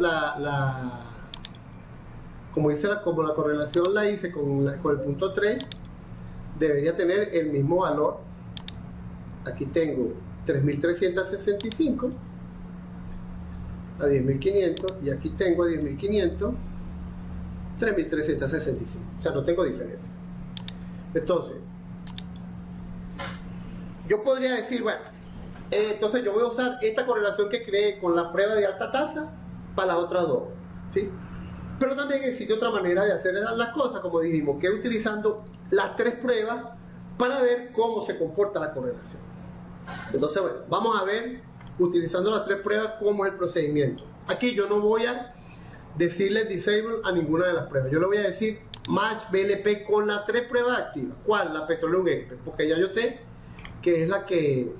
como la correlación la hice con el punto 3, debería tener el mismo valor. Aquí tengo 3.365 a 10.500 y aquí tengo a 10.500, 3.365. O sea, no tengo diferencia. Entonces, yo podría decir, bueno, entonces yo voy a usar esta correlación que creé con la prueba de alta tasa para las otras dos, ¿sí? Pero también existe otra manera de hacer las cosas, como dijimos, que es utilizando las tres pruebas para ver cómo se comporta la correlación. Entonces, bueno, vamos a ver, utilizando las tres pruebas, cómo es el procedimiento. Aquí yo no voy a decirle disable a ninguna de las pruebas. Yo le voy a decir match BLP con las tres pruebas activas. ¿Cuál? La Petroleum Expert, porque ya yo sé que es la que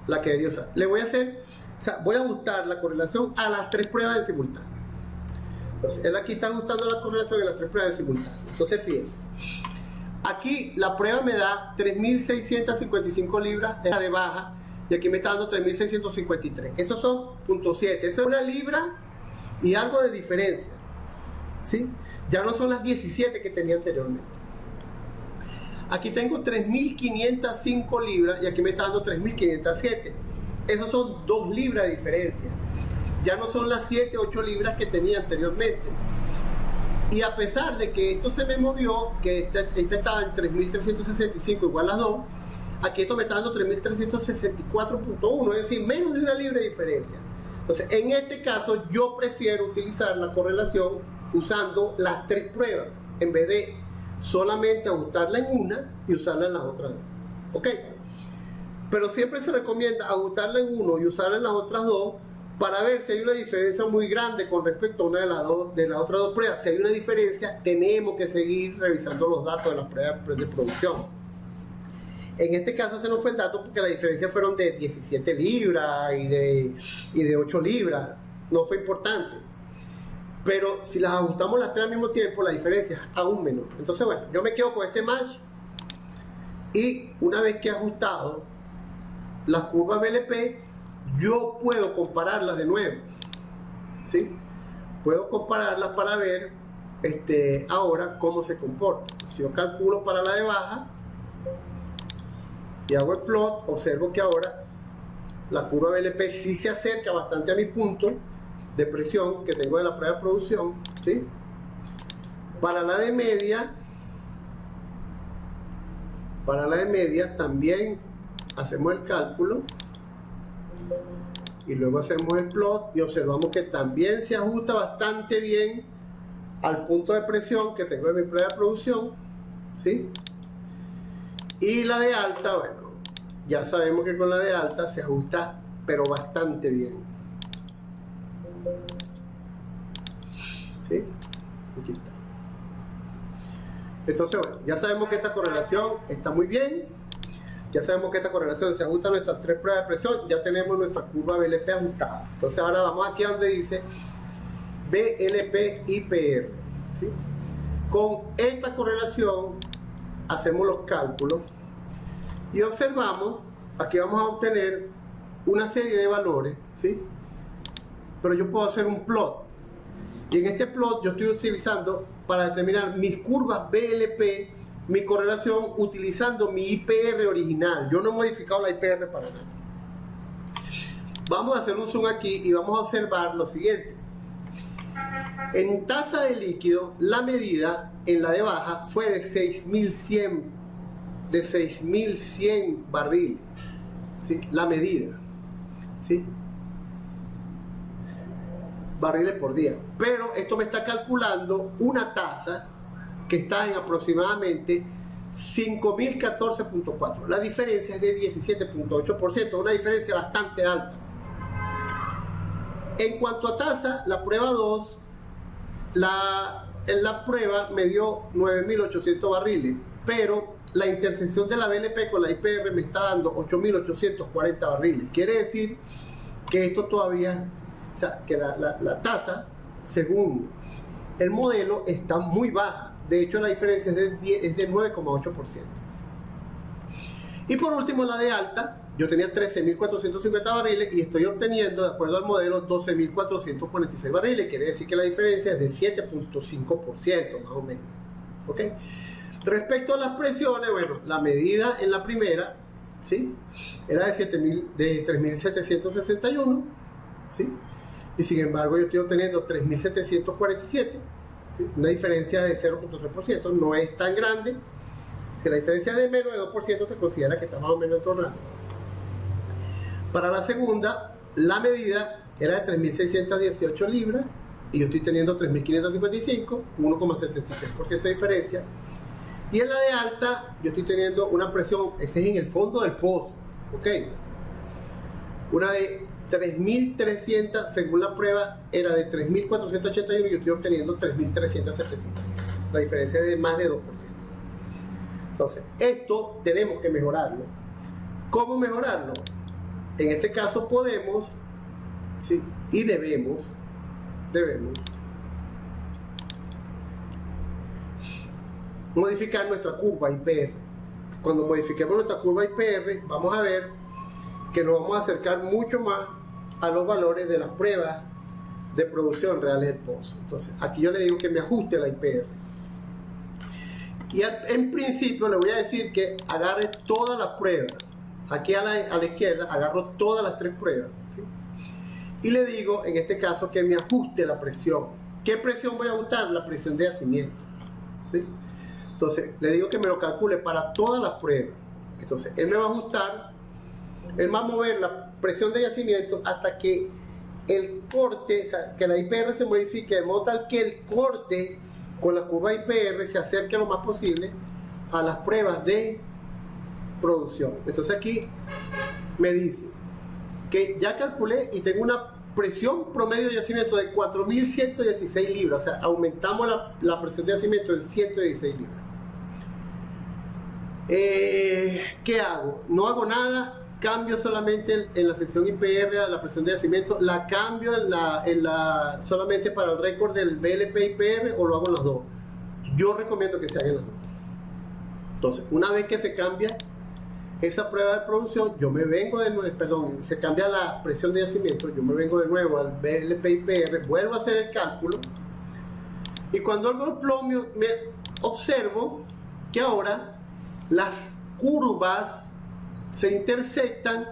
debería usar. Le voy a hacer, o sea, voy a ajustar la correlación a las tres pruebas en simultáneo. Entonces, él aquí está ajustando la correlación de las tres pruebas en simultáneo. Entonces, fíjense. Aquí la prueba me da 3.655 libras, es la de baja, y aquí me está dando 3.653. Esos son 0.7. Eso es una libra y algo de diferencia, ¿sí? Ya no son las 17 que tenía anteriormente. Aquí tengo 3.505 libras y aquí me está dando 3.507. Esos son 2 libras de diferencia. Ya no son las 7, 8 libras que tenía anteriormente. Y a pesar de que esto se me movió, que esta estaba en 3.365 igual a las 2, aquí esto me está dando 3.364.1, es decir, menos de una libra de diferencia. Entonces, en este caso, yo prefiero utilizar la correlación usando las tres pruebas, en vez de solamente ajustarla en una y usarla en las otras dos. ¿Ok? Pero siempre se recomienda ajustarla en uno y usarla en las otras dos, para ver si hay una diferencia muy grande con respecto a una de las otras dos pruebas. Si hay una diferencia, tenemos que seguir revisando los datos de las pruebas de producción. En este caso se nos fue el dato porque la diferencia fueron de 17 libras y de 8 libras. No fue importante. Pero si las ajustamos las tres al mismo tiempo, la diferencia es aún menor. Entonces, bueno, yo me quedo con este match. Y una vez que he ajustado las curvas BLP, yo puedo compararlas de nuevo, ¿sí? Puedo compararlas para ver ahora cómo se comporta. Si yo calculo para la de baja y hago el plot, observo que ahora la curva BLP sí se acerca bastante a mi punto de presión que tengo de la prueba de producción, ¿sí? Para la de media también hacemos el cálculo y luego hacemos el plot y observamos que también se ajusta bastante bien al punto de presión que tengo en mi prueba de producción, ¿sí? Y la de alta, bueno, ya sabemos que con la de alta se ajusta pero bastante bien, ¿sí? Aquí está. Entonces, bueno, ya sabemos que esta correlación está muy bien. Ya sabemos que esta correlación se ajusta a nuestras tres pruebas de presión. Ya tenemos nuestra curva BLP ajustada. Entonces ahora vamos aquí a donde dice BLP IPR, ¿sí? Con esta correlación hacemos los cálculos y observamos, aquí vamos a obtener una serie de valores, ¿sí? Pero yo puedo hacer un plot. Y en este plot yo estoy utilizando para determinar mis curvas BLP, mi correlación, utilizando mi IPR original. Yo no he modificado la IPR para nada. Vamos a hacer un zoom aquí y vamos a observar lo siguiente. En tasa de líquido, la medida en la de baja fue de 6.100 barriles, ¿sí? La medida, ¿sí? Barriles por día. Pero esto me está calculando una tasa que está en aproximadamente 5.014.4. La diferencia es de 17.8%, una diferencia bastante alta. En cuanto a tasa, la prueba 2, en la prueba me dio 9.800 barriles, pero la intersección de la BLP con la IPR me está dando 8.840 barriles. Quiere decir que esto todavía, o sea, que la tasa, según el modelo, está muy baja. De hecho, la diferencia es de 9,8%. Y por último, la de alta, yo tenía 13.450 barriles y estoy obteniendo, de acuerdo al modelo, 12.446 barriles. Quiere decir que la diferencia es de 7.5%, más o menos. ¿Ok? Respecto a las presiones, bueno, la medida en la primera, ¿sí?, era de 3.761, ¿sí? y sin embargo yo estoy obteniendo 3.747, ¿sí? Una diferencia de 0.3%, no es tan grande, que la diferencia de menos de 2% se considera que está más o menos en otro rango. Para la segunda, la medida era de 3.618 libras y yo estoy teniendo 3.555, 1,76% de diferencia. Y en la de alta, yo estoy teniendo una presión, ese es en el fondo del pozo, ¿ok? Una de 3.300, según la prueba, era de 3.481 y yo estoy obteniendo 3.373. La diferencia es de más de 2%. Entonces, esto tenemos que mejorarlo. ¿Cómo mejorarlo? En este caso podemos, sí, y debemos modificar nuestra curva IPR. Cuando modifiquemos nuestra curva IPR, vamos a ver que nos vamos a acercar mucho más a los valores de las pruebas de producción reales del pozo. Entonces, aquí yo le digo que me ajuste la IPR. Y en principio le voy a decir que agarre todas las pruebas. Aquí a la izquierda agarro todas las 3 pruebas, ¿sí? Y le digo, en este caso, que me ajuste la presión. ¿Qué presión voy a ajustar? La presión de yacimiento, ¿sí? Entonces, le digo que me lo calcule para todas las pruebas. Entonces, él me va a ajustar, él va a mover la presión de yacimiento hasta que el corte, o sea, que la IPR se modifique de modo tal que el corte con la curva IPR se acerque lo más posible a las pruebas de producción. Entonces aquí me dice que ya calculé y tengo una presión promedio de yacimiento de 4.116 libras, o sea, aumentamos la presión de yacimiento en 116 libras. ¿Qué hago? No hago nada, cambio solamente en la sección IPR a la presión de yacimiento, la cambio solamente para el récord del VLP-IPR o lo hago en las dos. Yo recomiendo que se hagan las dos. Entonces, una vez que se cambia esa prueba de producción, yo me vengo de nuevo, perdón, se cambia la presión de yacimiento, yo me vengo de nuevo al VLP-IPR, vuelvo a hacer el cálculo y cuando hago el plomio me observo que ahora las curvas se intersectan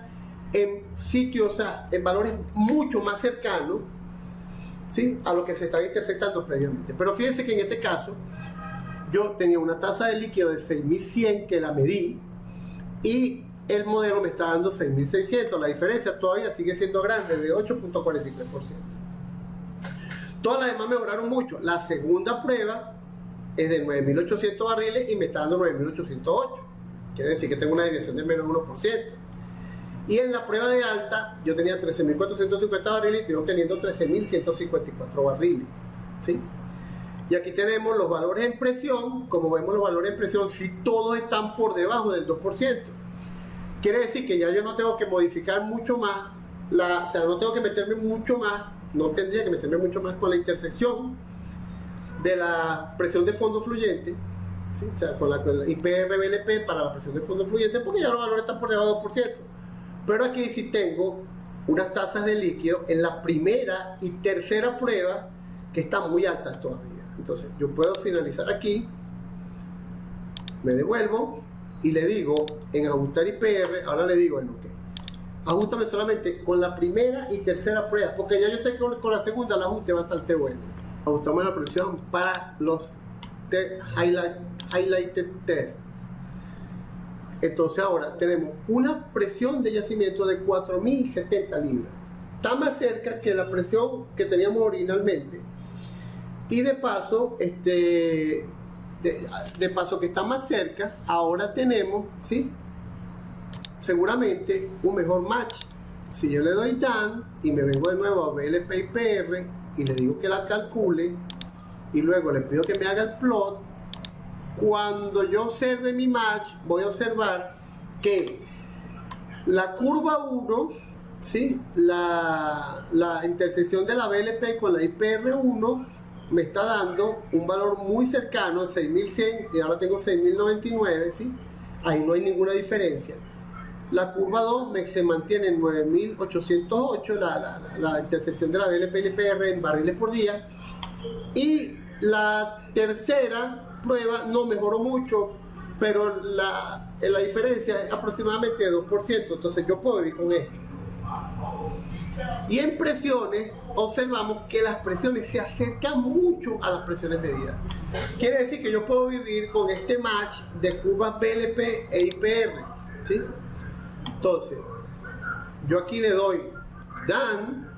en sitios, o sea, en valores mucho más cercanos, ¿sí?, a lo que se estaba intersectando previamente. Pero fíjense que en este caso yo tenía una tasa de líquido de 6.100 que la medí y el modelo me está dando 6.600. La diferencia todavía sigue siendo grande, de 8.43%. Todas las demás mejoraron mucho. La segunda prueba es de 9.800 barriles y me está dando 9.808. Quiere decir que tengo una desviación de menos 1%. Y en la prueba de alta yo tenía 13.450 barriles y estoy obteniendo 13.154 barriles, ¿sí? Y aquí tenemos los valores en presión. Como vemos, los valores en presión, si todos están por debajo del 2%. Quiere decir que ya yo no tengo que modificar mucho más, o sea, no tengo que meterme mucho más, no tendría que meterme mucho más con la intersección de la presión de fondo fluyente, ¿sí? O sea, con la IPR-VLP para la presión de fondo fluyente, porque ya los valores están por debajo del 2%. Pero aquí sí tengo unas tasas de líquido en la primera y tercera prueba que están muy altas todavía. Entonces yo puedo finalizar aquí, me devuelvo y le digo en ajustar IPR, ahora le digo en OK, ajustame solamente con la primera y tercera prueba, porque ya yo sé que con la segunda el ajuste va bastante bueno. Ajustamos la presión para los highlighted tests. Entonces ahora tenemos una presión de yacimiento de 4.070 libras. Está más cerca que la presión que teníamos originalmente. Y de paso, de paso que está más cerca, ahora tenemos, ¿sí?, seguramente un mejor match. Si yo le doy Done y me vengo de nuevo a VLP-IPR y le digo que la calcule y luego le pido que me haga el plot, cuando yo observe mi match voy a observar que la curva 1, ¿sí?, la intersección de la VLP con la IPR1 me está dando un valor muy cercano, 6.100, y ahora tengo 6.099, ¿sí? Ahí no hay ninguna diferencia. La curva 2 se mantiene en 9.808, la intersección de la VLP y el IPR en barriles por día. Y la tercera prueba no mejoró mucho, pero la diferencia es aproximadamente de 2%, entonces yo puedo vivir con esto. Y en presiones observamos que las presiones se acercan mucho a las presiones medidas. Quiere decir que yo puedo vivir con este match de curvas BLP e IPR, ¿sí? Entonces, yo aquí le doy Dan,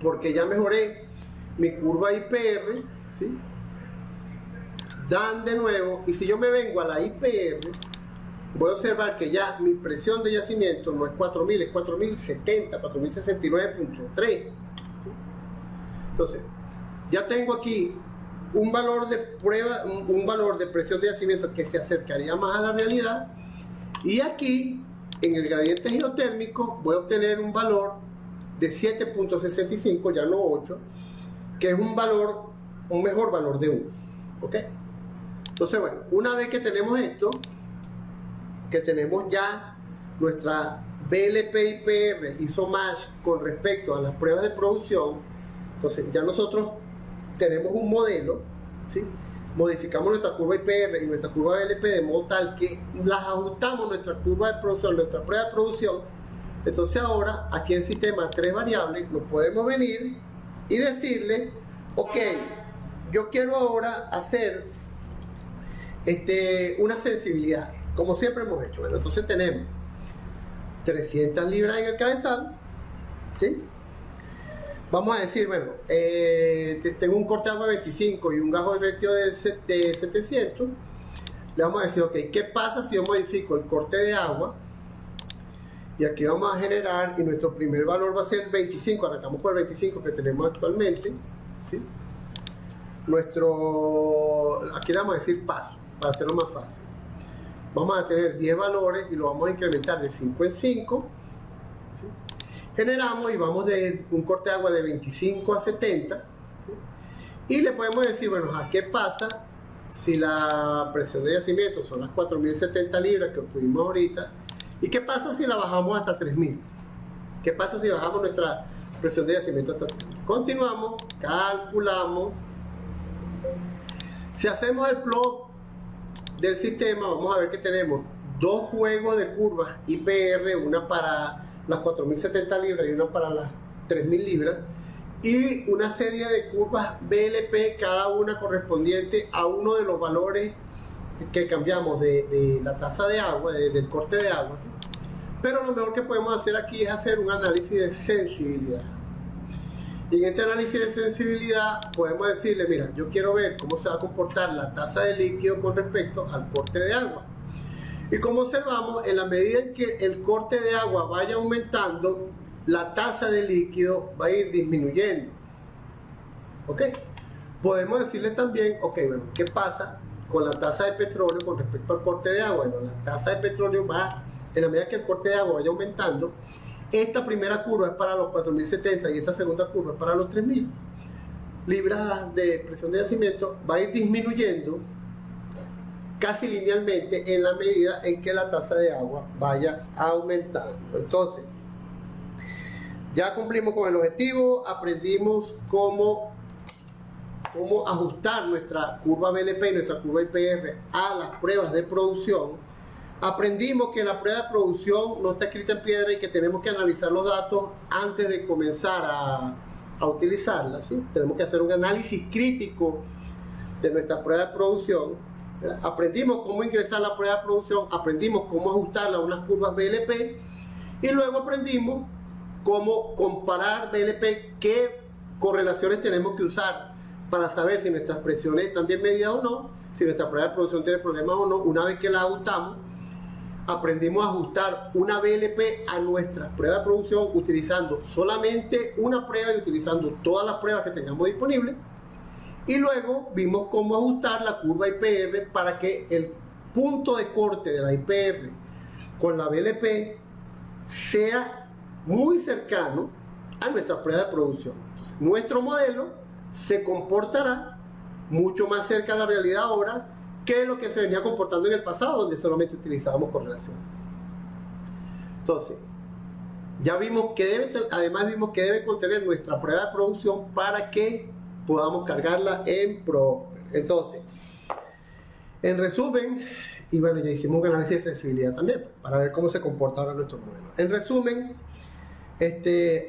porque ya mejoré mi curva IPR, ¿sí? Dan de nuevo, y si yo me vengo a la IPR, voy a observar que ya mi presión de yacimiento no es 4000, es 4070, 4069.3. ¿Sí? Entonces, ya tengo aquí un valor de prueba, un valor de presión de yacimiento que se acercaría más a la realidad, y aquí en el gradiente geotérmico voy a obtener un valor de 7.65, ya no 8, que es un mejor valor de 1. ¿Ok? Entonces, bueno, una vez que tenemos esto, que tenemos ya nuestra BLP-IPR hizo match con respecto a las pruebas de producción, entonces ya nosotros tenemos un modelo, ¿sí? Modificamos nuestra curva IPR y nuestra curva BLP de modo tal que las ajustamos nuestra curva de producción, nuestra prueba de producción. Entonces ahora aquí en sistema 3 variables nos podemos venir y decirle, ok, yo quiero ahora hacer una sensibilidad, como siempre hemos hecho. Bueno, entonces tenemos 300 libras en el cabezal, ¿sí? Vamos a decir, bueno, tengo un corte de agua de 25 y un gajo de vertido de 700. Le vamos a decir, ok, ¿qué pasa si yo modifico el corte de agua? Y aquí vamos a generar, y nuestro primer valor va a ser 25, arrancamos por el 25 que tenemos actualmente, ¿sí? Aquí le vamos a decir paso, para hacerlo más fácil. Vamos a tener 10 valores y lo vamos a incrementar de 5 en 5. ¿Sí? Generamos y vamos de un corte de agua de 25 a 70. ¿Sí? Y le podemos decir, bueno, ¿qué pasa si la presión de yacimiento son las 4070 libras que obtuvimos ahorita? ¿Y qué pasa si la bajamos hasta 3000? ¿Qué pasa si bajamos nuestra presión de yacimiento hasta 3000? Continuamos, calculamos. Si hacemos el plot del sistema, vamos a ver que tenemos dos juegos de curvas IPR, una para las 4070 libras y una para las 3000 libras, y una serie de curvas BLP, cada una correspondiente a uno de los valores que cambiamos de la tasa de agua, del corte de agua, ¿sí? Pero lo mejor que podemos hacer aquí es hacer un análisis de sensibilidad. Y en este análisis de sensibilidad podemos decirle, mira, yo quiero ver cómo se va a comportar la tasa de líquido con respecto al corte de agua. Y como observamos, en la medida en que el corte de agua vaya aumentando, la tasa de líquido va a ir disminuyendo. ¿Ok? Podemos decirle también, ok, bueno, ¿qué pasa con la tasa de petróleo con respecto al corte de agua? Bueno, la tasa de petróleo va, en la medida que el corte de agua vaya aumentando, esta primera curva es para los 4070 y esta segunda curva es para los 3000 libras de presión de yacimiento, va a ir disminuyendo casi linealmente en la medida en que la tasa de agua vaya aumentando. Entonces, ya cumplimos con el objetivo, aprendimos cómo ajustar nuestra curva BLP y nuestra curva IPR a las pruebas de producción. Aprendimos que la prueba de producción no está escrita en piedra y que tenemos que analizar los datos antes de comenzar a utilizarla, ¿sí? Tenemos que hacer un análisis crítico de nuestra prueba de producción. Aprendimos cómo ingresar la prueba de producción, aprendimos cómo ajustarla a unas curvas BLP y luego aprendimos cómo comparar BLP, qué correlaciones tenemos que usar para saber si nuestras presiones están bien medidas o no, si nuestra prueba de producción tiene problemas o no. Una vez que la ajustamos, aprendimos a ajustar una BLP a nuestra prueba de producción utilizando solamente una prueba y utilizando todas las pruebas que tengamos disponibles. Y luego vimos cómo ajustar la curva IPR para que el punto de corte de la IPR con la BLP sea muy cercano a nuestra prueba de producción. Entonces, nuestro modelo se comportará mucho más cerca de la realidad ahora que lo que se venía comportando en el pasado, donde solamente utilizábamos correlación. Entonces, ya vimos que además vimos que debe contener nuestra prueba de producción para que podamos cargarla en Prosper. Entonces, en resumen, y bueno, ya hicimos un análisis de sensibilidad también, para ver cómo se comporta ahora nuestro modelo. En resumen,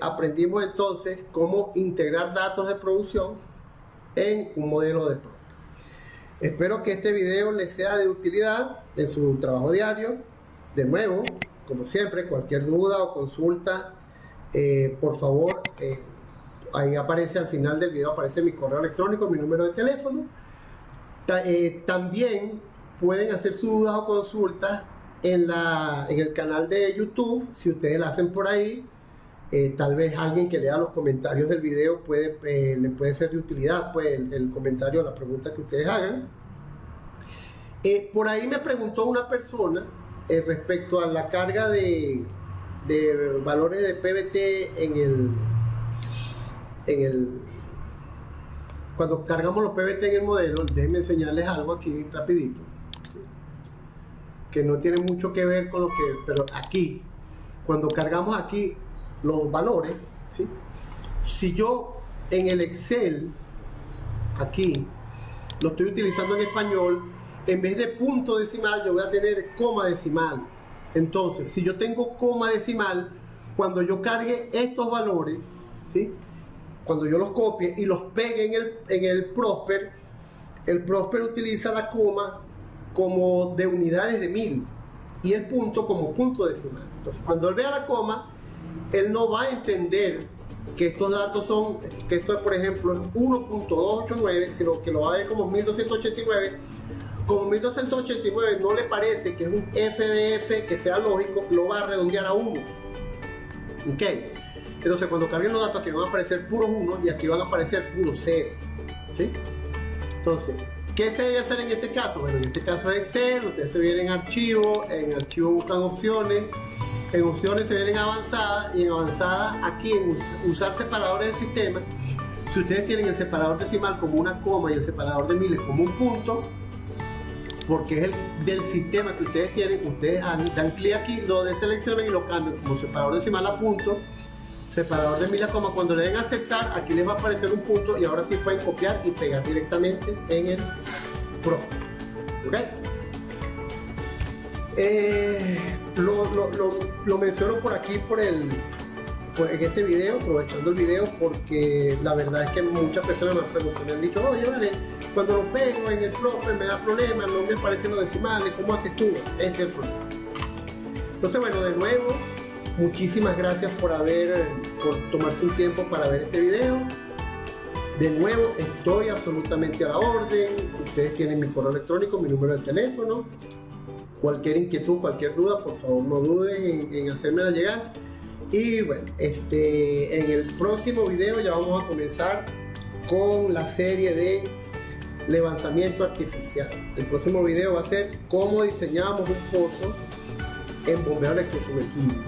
aprendimos entonces cómo integrar datos de producción en un modelo de Prosper. Espero que este video les sea de utilidad en su trabajo diario. De nuevo, como siempre, cualquier duda o consulta, por favor, ahí aparece al final del video, aparece mi correo electrónico, mi número de teléfono. También pueden hacer sus dudas o consultas en el canal de YouTube, si ustedes la hacen por ahí. Tal vez alguien que lea los comentarios del video le puede ser de utilidad pues, el comentario o la pregunta que ustedes hagan. Por ahí me preguntó una persona respecto a la carga de valores de PVT cuando cargamos los PVT en el modelo. Déjenme enseñarles algo aquí rapidito, que no tiene mucho que ver con lo que, pero aquí, cuando cargamos aquí los valores, ¿sí? Si yo en el Excel, aquí, lo estoy utilizando en español, en vez de punto decimal, yo voy a tener coma decimal. Entonces, si yo tengo coma decimal, cuando yo cargue estos valores, ¿sí? Cuando yo los copie y los pegue en el Prosper utiliza la coma como de unidades de 1000 y el punto como punto decimal. Entonces, cuando él vea la coma, él no va a entender que estos datos son, que esto es, por ejemplo, 1.289, sino que lo va a ver como 1289. Como 1289 no le parece que es un FDF que sea lógico, lo va a redondear a 1. ¿Ok? Entonces, cuando carguen los datos, aquí van a aparecer puros 1 y aquí van a aparecer puros 0. ¿Sí? Entonces, ¿qué se debe hacer en este caso? Bueno, en este caso es Excel. Ustedes se vienen a archivo, en archivo buscan opciones. En opciones se vienen a avanzada, y en avanzada aquí en usar separadores del sistema. Si ustedes tienen el separador decimal como una coma y el separador de miles como un punto, porque es el del sistema que ustedes tienen, ustedes dan clic aquí, lo deseleccionan y lo cambian como separador decimal a punto, separador de miles a coma. Cuando le den a aceptar, aquí les va a aparecer un punto y ahora sí pueden copiar y pegar directamente en el Pro. ¿Ok? Lo menciono por aquí en este video, aprovechando el video, porque la verdad es que muchas personas me han dicho, oye, vale, cuando lo pego en el Prosper me da problemas, no me aparecen los decimales, ¿cómo haces tú? Ese es el problema. Entonces, bueno, de nuevo, muchísimas gracias por tomarse un tiempo para ver este video. De nuevo, estoy absolutamente a la orden. Ustedes tienen mi correo electrónico, mi número de teléfono. Cualquier inquietud, cualquier duda, por favor no duden en hacérmela llegar. Y bueno, en el próximo video ya vamos a comenzar con la serie de levantamiento artificial. El próximo video va a ser cómo diseñamos un pozo en bombeo electrosumergible.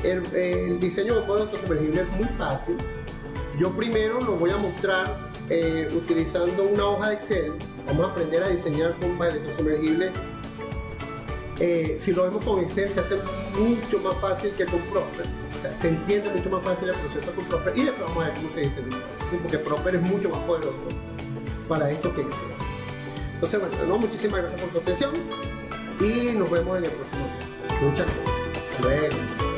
El diseño de un pozo electrosumergible es muy fácil. Yo primero lo voy a mostrar utilizando una hoja de Excel. Vamos a aprender a diseñar bombas electrosumergibles. Si lo vemos con Excel se hace mucho más fácil que con Prosper. O sea, se entiende mucho más fácil el proceso con Prosper. Y después vamos a ver cómo se diseña, porque Prosper es mucho más poderoso para esto que Excel. Entonces, bueno, muchísimas gracias por tu atención y nos vemos en el próximo video. Muchas gracias. Hasta luego.